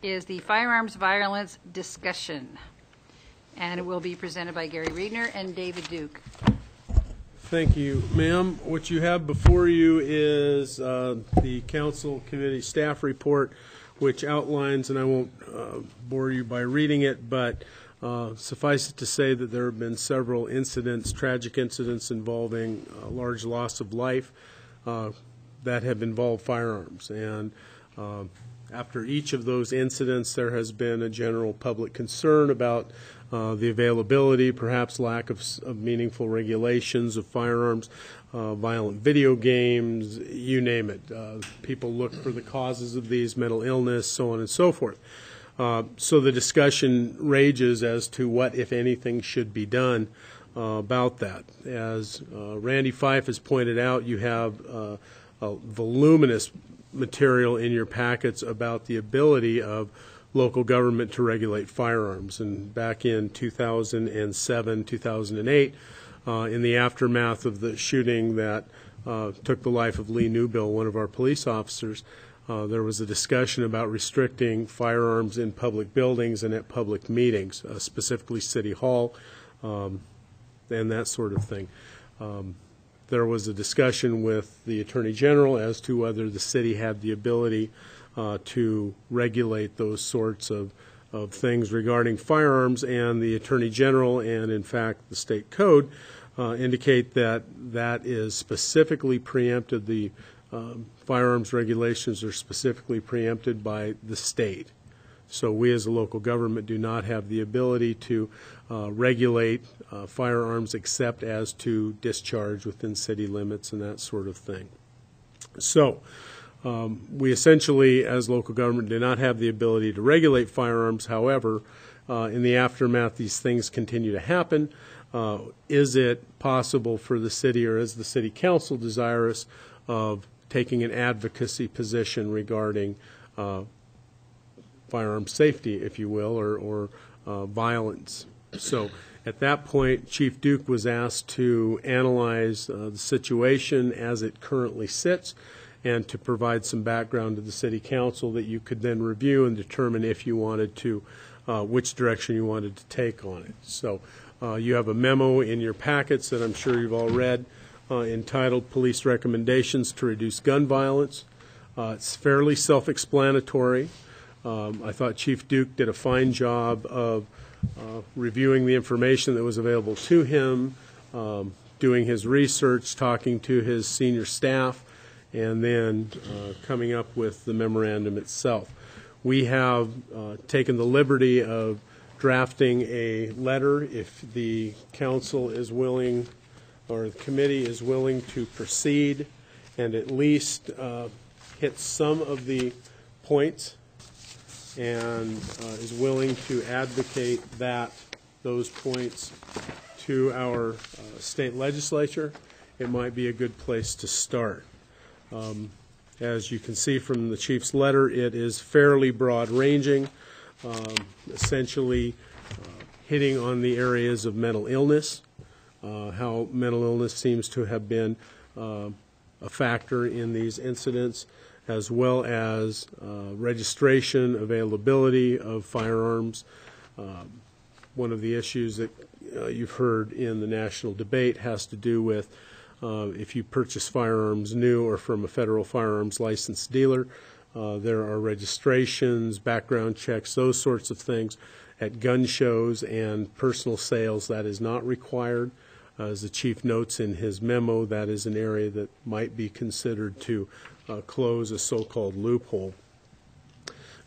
is the firearms violence discussion. And it will be presented by Gary Reedner and David Duke. Thank you, ma'am. What you have before you is the council committee staff report, which outlines, and I won't bore you by reading it, but suffice it to say that there have been several incidents, tragic incidents involving a large loss of life that have involved firearms. And after each of those incidents, there has been a general public concern about the availability, perhaps lack of meaningful regulations of firearms, violent video games, you name it. People look for the causes of these, mental illness, so on and so forth. So the discussion rages as to what, if anything, should be done about that. As Randy Fife has pointed out, you have a voluminous material in your packets about the ability of local government to regulate firearms. And back in 2007, 2008, in the aftermath of the shooting that took the life of Lee Newbill, one of our police officers, there was a discussion about restricting firearms in public buildings and at public meetings, specifically City Hall and that sort of thing. There was a discussion with the Attorney General as to whether the city had the ability to regulate those sorts of things regarding firearms, and the Attorney General and, in fact, the state code indicate that that is specifically preempted. The firearms regulations are specifically preempted by the state. So we as a local government do not have the ability to regulate firearms except as to discharge within city limits and that sort of thing. So we essentially, as local government, do not have the ability to regulate firearms. However, in the aftermath, these things continue to happen. Is it possible for the city, or is the city council desirous of taking an advocacy position regarding firearm safety, if you will, or violence? So at that point, Chief Duke was asked to analyze the situation as it currently sits and to provide some background to the city council that you could then review and determine if you wanted to, which direction you wanted to take on it. So you have a memo in your packets that I'm sure you've all read entitled Police Recommendations to Reduce Gun Violence. It's fairly self-explanatory. I thought Chief Duke did a fine job of reviewing the information that was available to him, doing his research, talking to his senior staff, and then coming up with the memorandum itself. We have taken the liberty of drafting a letter if the council is willing, or the committee is willing to proceed and at least hit some of the points and is willing to advocate those points to our state legislature. It might be a good place to start. As you can see from the chief's letter, it is fairly broad-ranging, essentially hitting on the areas of mental illness, how mental illness seems to have been a factor in these incidents, as well as registration, availability of firearms. One of the issues that you've heard in the national debate has to do with if you purchase firearms new or from a federal firearms licensed dealer, there are registrations, background checks, those sorts of things. At gun shows and personal sales, that is not required. As the chief notes in his memo, that is an area that might be considered to close a so-called loophole.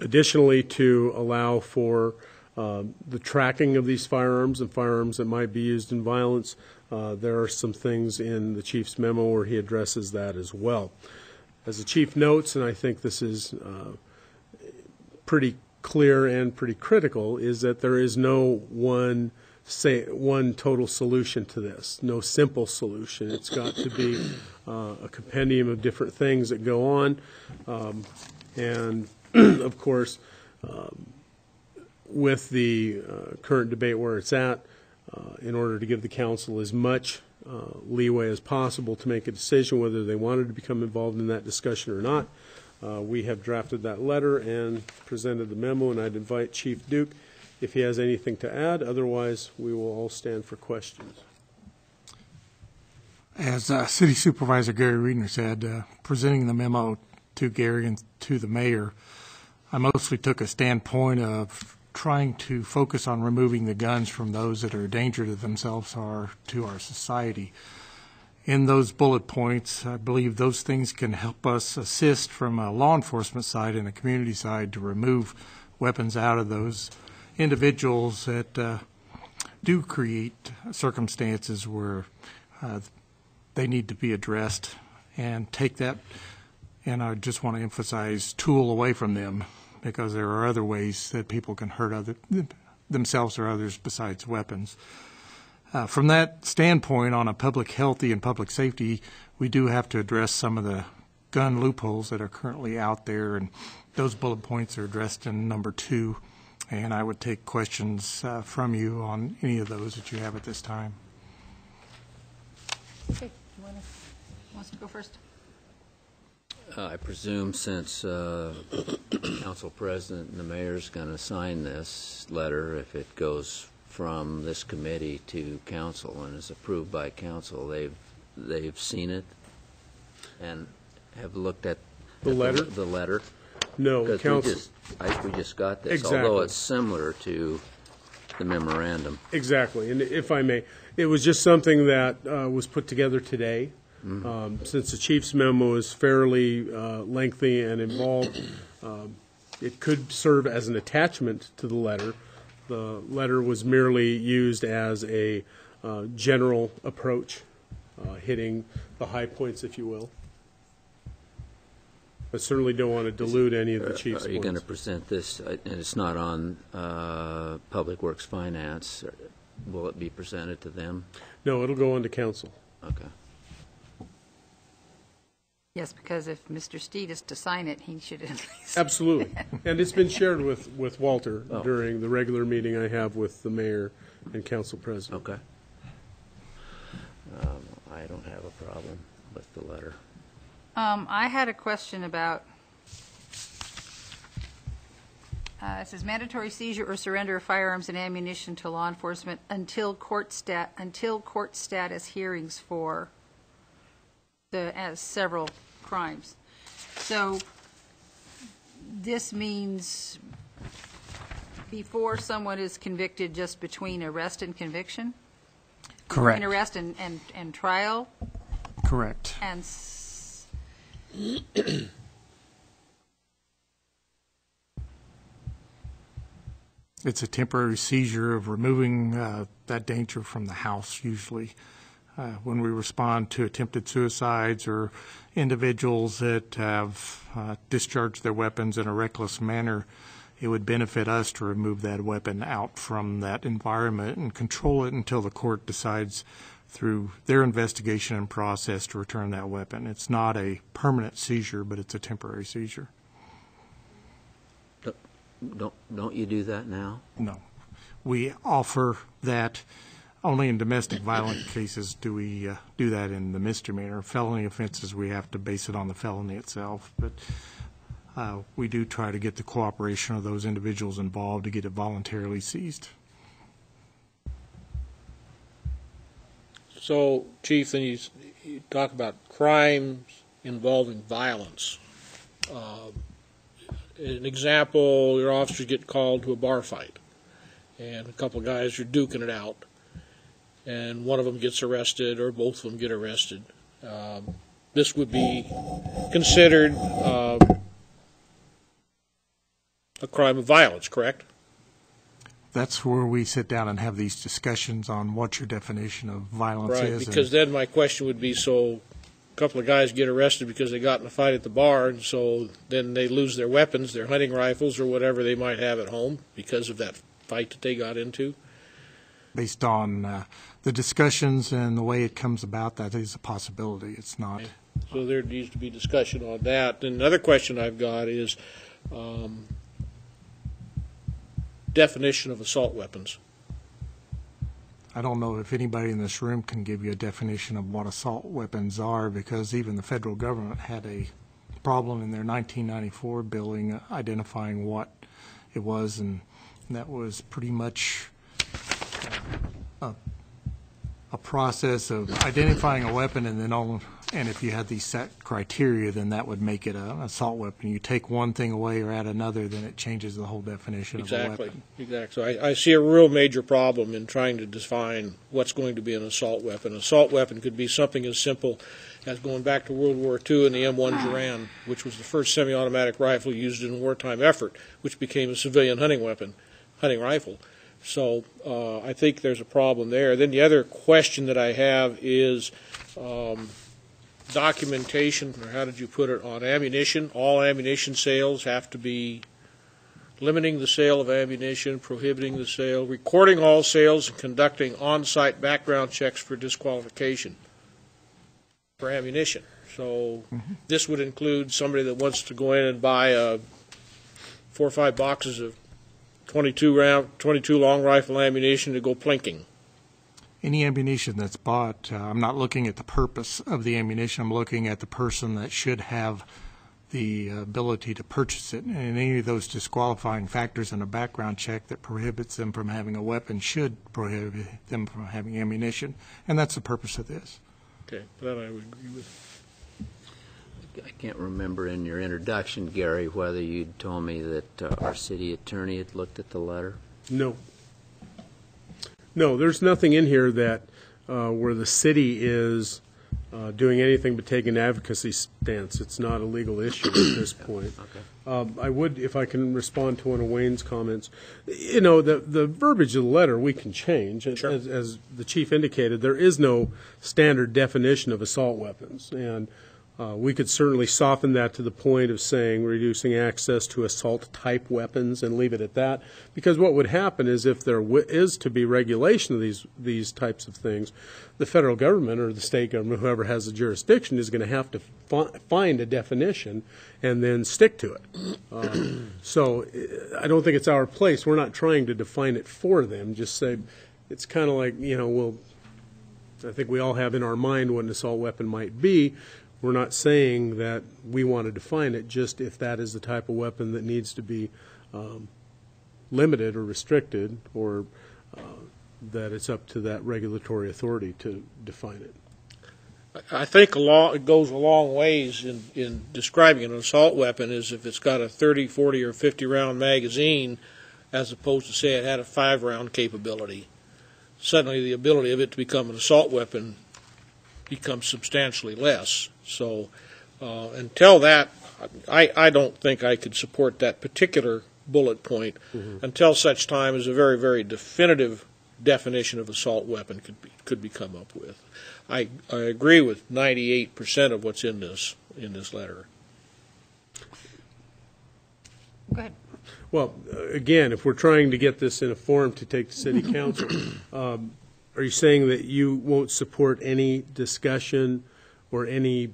Additionally, to allow for the tracking of these firearms and firearms that might be used in violence, there are some things in the chief's memo where he addresses that as well. As the chief notes, and I think this is pretty clear and pretty critical, is that there is no one total solution to this, no simple solution. It's got to be a compendium of different things that go on, and of course, with the current debate where it's at, in order to give the council as much leeway as possible to make a decision whether they wanted to become involved in that discussion or not, We have drafted that letter and presented the memo, and I'd invite Chief Duke if he has anything to add. Otherwise, we will all stand for questions. As City Supervisor Gary Reedner said, presenting the memo to Gary and to the mayor, I mostly took a standpoint of trying to focus on removing the guns from those that are a danger to themselves or to our society. In those bullet points, I believe those things can help us assist from a law enforcement side and a community side to remove weapons out of those individuals that do create circumstances where they need to be addressed, and take that, and I just want to emphasize, tool away from them, because there are other ways that people can hurt themselves or others besides weapons. From that standpoint, on a public health and public safety, we do have to address some of the gun loopholes that are currently out there, and those bullet points are addressed in number 2, and I would take questions from you on any of those that you have at this time. Okay, wants to go first? I presume since Council President and the Mayor's going to sign this letter, if it goes from this committee to Council and is approved by Council, they've seen it and have looked at The letter? The letter. No, Because Council. we just got this, Exactly. although it's similar to the memorandum. Exactly, and if I may, it was just something that was put together today. Since the chief's memo is fairly lengthy and involved, it could serve as an attachment to the letter. The letter was merely used as a general approach, hitting the high points, if you will. I certainly don't want to dilute any of the chief's Are you going to points. present this, and it's not on Public Works Finance, will it be presented to them? No, it'll go on to council. Okay. Yes, because if Mr. Steed is to sign it, he should at least. Absolutely. And it's been shared with Walter Oh. during the regular meeting I have with the mayor and council president. Okay. I don't have a problem with the letter. I had a question about, it says mandatory seizure or surrender of firearms and ammunition to law enforcement until court status hearings for as several crimes. So this means before someone is convicted, just between arrest and conviction? Correct. Between arrest and trial? Correct. And It's a temporary seizure of removing that danger from the house, usually. When we respond to attempted suicides or individuals that have discharged their weapons in a reckless manner, it would benefit us to remove that weapon out from that environment and control it until the court decides through their investigation and process to return that weapon. It's not a permanent seizure, but it's a temporary seizure. Don't you do that now? No. We offer that only in domestic violent cases do we do that in the misdemeanor. Felony offenses, we have to base it on the felony itself. But we do try to get the cooperation of those individuals involved to get it voluntarily seized. So, Chief, then you talk about crimes involving violence. An example, your officers get called to a bar fight, and a couple of guys are duking it out, and one of them gets arrested, or both of them get arrested. This would be considered a crime of violence, correct? That's where we sit down and have these discussions on what your definition of violence Right, is. because then my question would be, so a couple of guys get arrested because they got in a fight at the bar, and so then they lose their weapons, their hunting rifles or whatever they might have at home because of that fight that they got into. Based on the discussions and the way it comes about, that is a possibility. It's not. So there needs to be discussion on that. And another question I've got is definition of assault weapons. I don't know if anybody in this room can give you a definition of what assault weapons are, because even the federal government had a problem in their 1994 billing, identifying what it was, and that was pretty much a process of identifying a weapon, and then and if you had these set criteria, then that would make it an assault weapon. You take one thing away or add another, then it changes the whole definition of a weapon. Exactly. So I see a real major problem in trying to define what's going to be an assault weapon. An assault weapon could be something as simple as going back to World War II and the M1 Garand, which was the first semi-automatic rifle used in a wartime effort, which became a civilian hunting rifle. So I think there's a problem there. Then the other question that I have is documentation, or how did you put it, on ammunition. All ammunition sales have to be limiting the sale of ammunition, prohibiting the sale, recording all sales, and conducting on-site background checks for disqualification for ammunition. So this would include somebody that wants to go in and buy 4 or 5 boxes of 22 long rifle ammunition to go plinking. Any ammunition that's bought, I'm not looking at the purpose of the ammunition. I'm looking at the person that should have the ability to purchase it. And any of those disqualifying factors in a background check that prohibits them from having a weapon should prohibit them from having ammunition. And that's the purpose of this. Okay, that I would agree with. I can't remember in your introduction, Gary, whether you told me that our city attorney had looked at the letter. No. No, there's nothing in here that where the city is doing anything but take an advocacy stance. It's not a legal issue at this point. Okay. I would, if I can respond to one of Wayne's comments, the verbiage of the letter we can change. Sure. As the chief indicated, there is no standard definition of assault weapons, and we could certainly soften that to the point of saying reducing access to assault-type weapons and leave it at that. Because what would happen is if there is to be regulation of these types of things, the federal government or the state government, whoever has the jurisdiction, is going to have to find a definition and then stick to it. So I don't think it's our place. We're not trying to define it for them. Just say it's kind of like, I think we all have in our mind what an assault weapon might be. We're not saying that we want to define it, just if that is the type of weapon that needs to be limited or restricted, or that it's up to that regulatory authority to define it. I think it goes a long ways in describing an assault weapon is if it's got a 30, 40, or 50-round magazine, as opposed to, say, it had a 5-round capability. Suddenly the ability of it to become an assault weapon becomes substantially less. So until that, I don't think I could support that particular bullet point until such time as a very, very definitive definition of assault weapon could be come up with. I agree with 98% of what's in this letter. Go ahead. Well, again, if we're trying to get this in a form to take to city council, are you saying that you won't support any discussion or any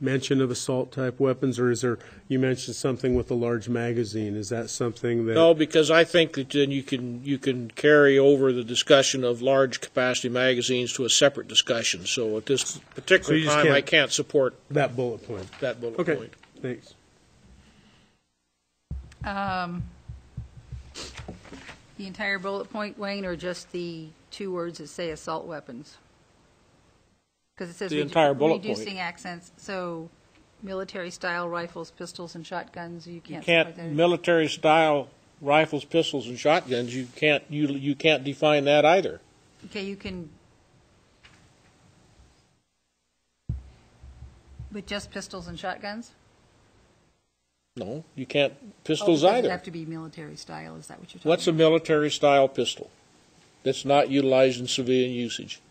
mention of assault-type weapons, or is there? You mentioned something with a large magazine. Is that something that? No, because I think that then you can carry over the discussion of large capacity magazines to a separate discussion. So at this particular time, I can't support that bullet point. That bullet okay. point. Thanks. The entire bullet point, Wayne, or just the 2 words that say assault weapons? Because it says the entire bullet reducing point. accents. So military-style rifles, pistols, and shotguns. You You can't can't military-style rifles, pistols, and shotguns. You can't define that either. Okay, you can. With just pistols and shotguns? No, you can't pistols it either. doesn't have to be military style. Is that what you're talking What's a about? military-style pistol that's not utilized in civilian usage?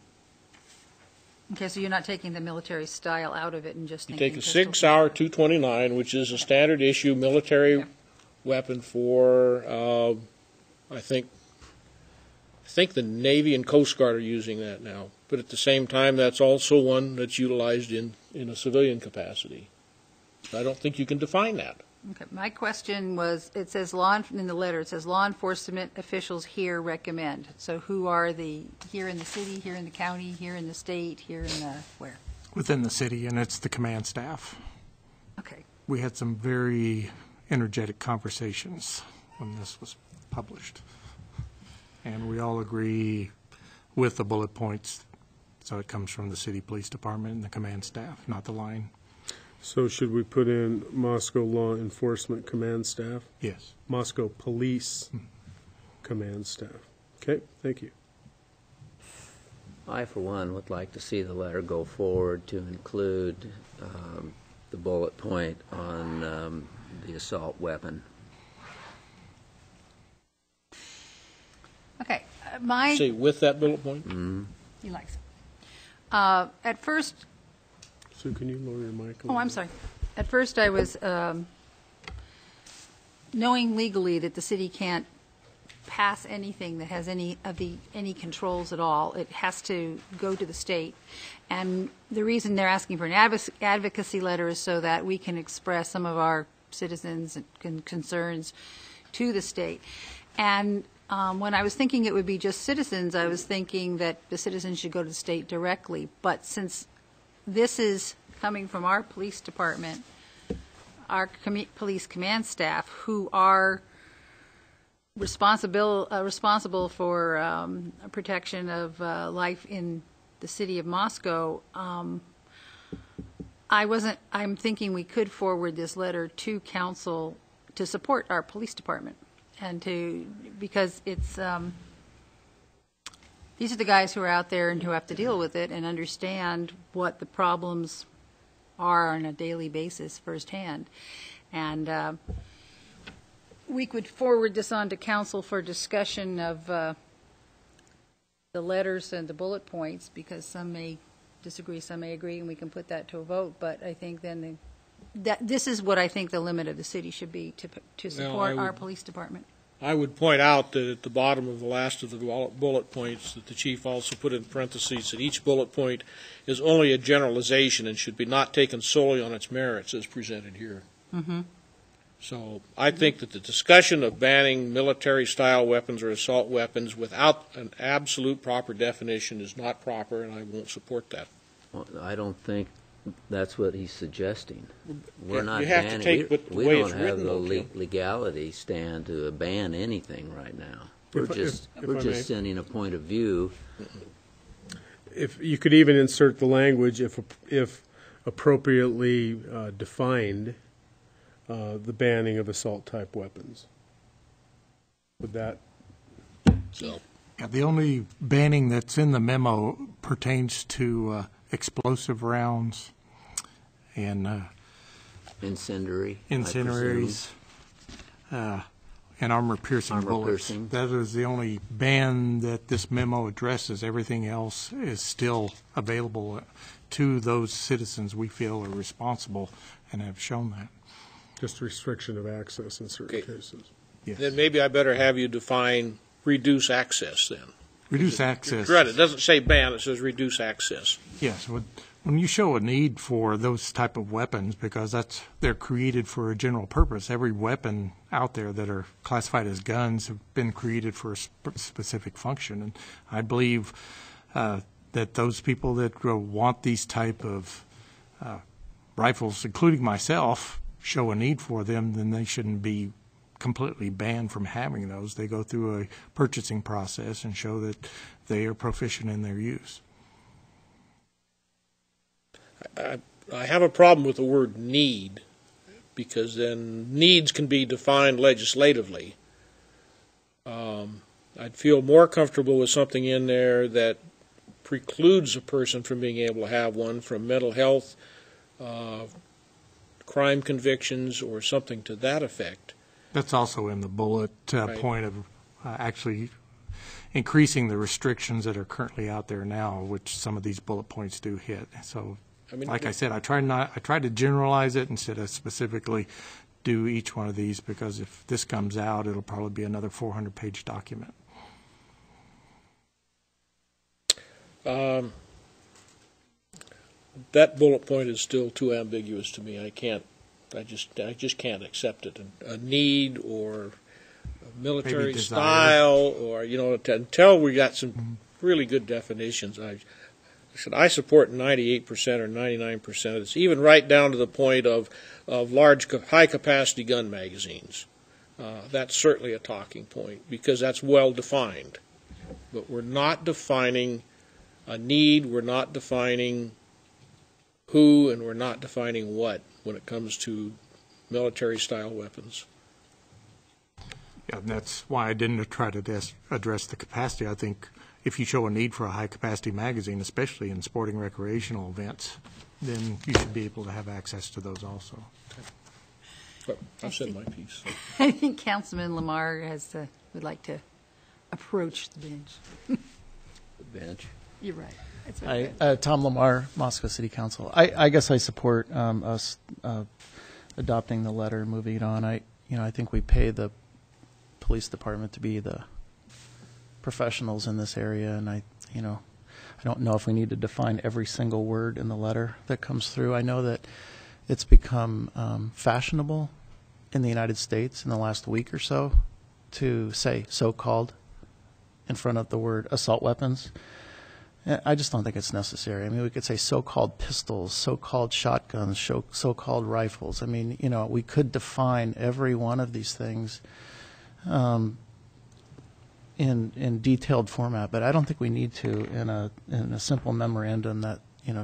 Okay, so you're not taking the military style out of it and just You thinking take a pistols Sig and Sauer shotguns. 229, which is a standard issue military Yeah. weapon for, I think the Navy and Coast Guard are using that now. But at the same time, that's also one that's utilized in a civilian capacity. I don't think you can define that. Okay, my question was, it says in the letter, it says law enforcement officials here recommend. So who are here in the city, here in the county, here in the state, here in the where? Within the city, and it's the command staff. Okay. we had some very energetic conversations when this was published. And we all agree with the bullet points, so it comes from the city police department and the command staff, not the line. So should we put in Moscow Law Enforcement Command Staff? Yes. Moscow Police Command Staff. Okay, thank you. I, for one, would like to see the letter go forward to include the bullet point on the assault weapon. Okay, Say with that bullet point? he likes it. At first, Sue, can you lower your mic a oh, little I'm bit? sorry. At first, I was knowing legally that the city can't pass anything that has any controls at all. It has to go to the state. And the reason they're asking for an advocacy letter is so that we can express some of our citizens' concerns to the state. And when I was thinking it would be just citizens, I was thinking that the citizens should go to the state directly. But since this is coming from our police department, our police command staff, who are responsible for protection of life in the city of Moscow, I'm thinking we could forward this letter to council to support our police department, and because it's these are the guys who are out there and who have to deal with it and understand what the problems are on a daily basis firsthand. And we could forward this on to council for discussion of the letters and the bullet points, because some may disagree, some may agree, and we can put that to a vote. But I think then this is what I think the limit of the city should be to support our police department. I would point out that at the bottom of the last of the bullet points, that the chief also put in parentheses that each bullet point is only a generalization and should be not taken solely on its merits as presented here. Mm-hmm. So I think that the discussion of banning military-style weapons or assault weapons without an absolute proper definition is not proper, and I won't support that. Well, I don't think that's what he's suggesting. We're not You have to banning. take it the We way don't it's have written, the though, Jim. legality stand to ban anything right now. We're If I just may. sending a point of view. If you could even insert the language, if appropriately defined, the banning of assault-type weapons. Would that? So Yeah, the only banning that's in the memo pertains to explosive rounds and Incendiary. I incendiaries and armor-piercing bullets. Armor-piercing. That is the only ban that this memo addresses. Everything else is still available to those citizens we feel are responsible and have shown that. Just restriction of access in certain Okay. cases. Yes. then maybe I better have you define reduce access then. Reduce access. Right, it doesn't say ban, it says reduce access. Yes, when you show a need for those type of weapons, because they're created for a general purpose. Every weapon out there that are classified as guns have been created for a specific function, and I believe that those people that want these type of rifles, including myself, show a need for them, then they shouldn't be completely banned from having those. They go through a purchasing process and show that they are proficient in their use. I have a problem with the word need, because then needs can be defined legislatively. I'd feel more comfortable with something in there that precludes a person from being able to have one from mental health, crime convictions, or something to that effect. That's also in the bullet Right. point of actually increasing the restrictions that are currently out there now, which some of these bullet points do hit. So, I mean, like I said, I try to generalize it instead of specifically do each one of these, because if this comes out, it'll probably be another 400-page document. That bullet point is still too ambiguous to me. I just can't accept it. A need or a military desire. style, or until we got some really good definitions. said, I support 98% or 99% of this, even right down to the point of large, high-capacity gun magazines. That's certainly a talking point, because that's well-defined. But we're not defining a need, we're not defining who, and we're not defining what when it comes to military-style weapons. Yeah, and that's why I didn't try to address the capacity. I think if you show a need for a high-capacity magazine, especially in sporting recreational events, then you should be able to have access to those also. But I've said my piece. So. I think Councilman Lamar would like to approach the bench. The bench. You're right. That's okay. Hi, Tom Lamar, Moscow City Council. I guess I support us adopting the letter and moving it on. I think we pay the police department to be the professionals in this area, and I don't know if we need to define every single word in the letter that comes through. I know that it's become fashionable in the United States in the last week or so to say so-called in front of the word assault weapons. I just don't think it's necessary. I mean, we could say so-called pistols, so-called shotguns, so-called rifles. I mean, we could define every one of these things in detailed format, but I don't think we need to in a simple memorandum that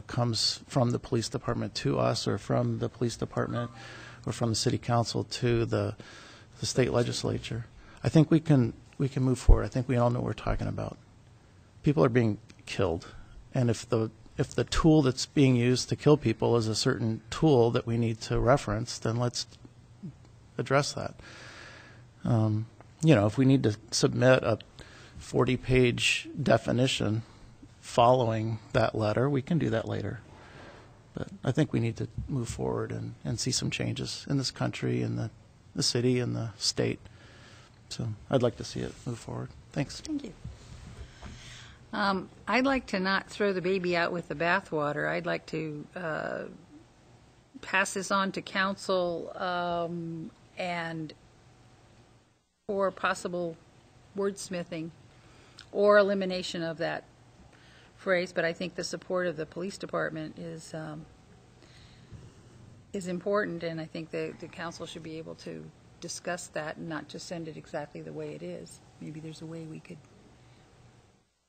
comes from the police department to us, or from the police department or from the city council to the state legislature. I think we can move forward. I think we all know what we're talking about. People are being killed, and if the tool that's being used to kill people is a certain tool that we need to reference, then let's address that. If we need to submit a 40-page definition following that letter, we can do that later. But I think we need to move forward and see some changes in this country, in the city, and the state. So I'd like to see it move forward. Thanks. Thank you. I'd like to not throw the baby out with the bathwater. I'd like to pass this on to council and for possible wordsmithing or elimination of that phrase. But I think the support of the police department is important, and I think the council should be able to discuss that and not just send it exactly the way it is. Maybe there's a way we could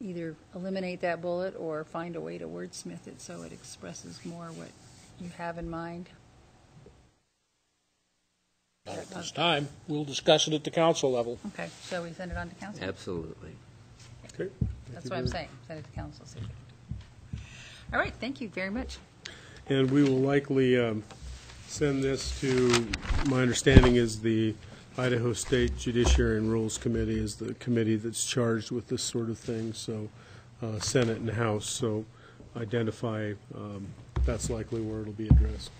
either eliminate that bullet or find a way to wordsmith it so it expresses more what you have in mind. Not at this time. We'll discuss it at the council level. Okay, shall we send it on to council? Absolutely. Okay. That's what I'm saying, send it to council. All right, thank you very much. And we will likely send this to, my understanding is the Idaho State Judiciary and Rules Committee is the committee that's charged with this sort of thing, so Senate and House, so identify that's likely where it'll be addressed.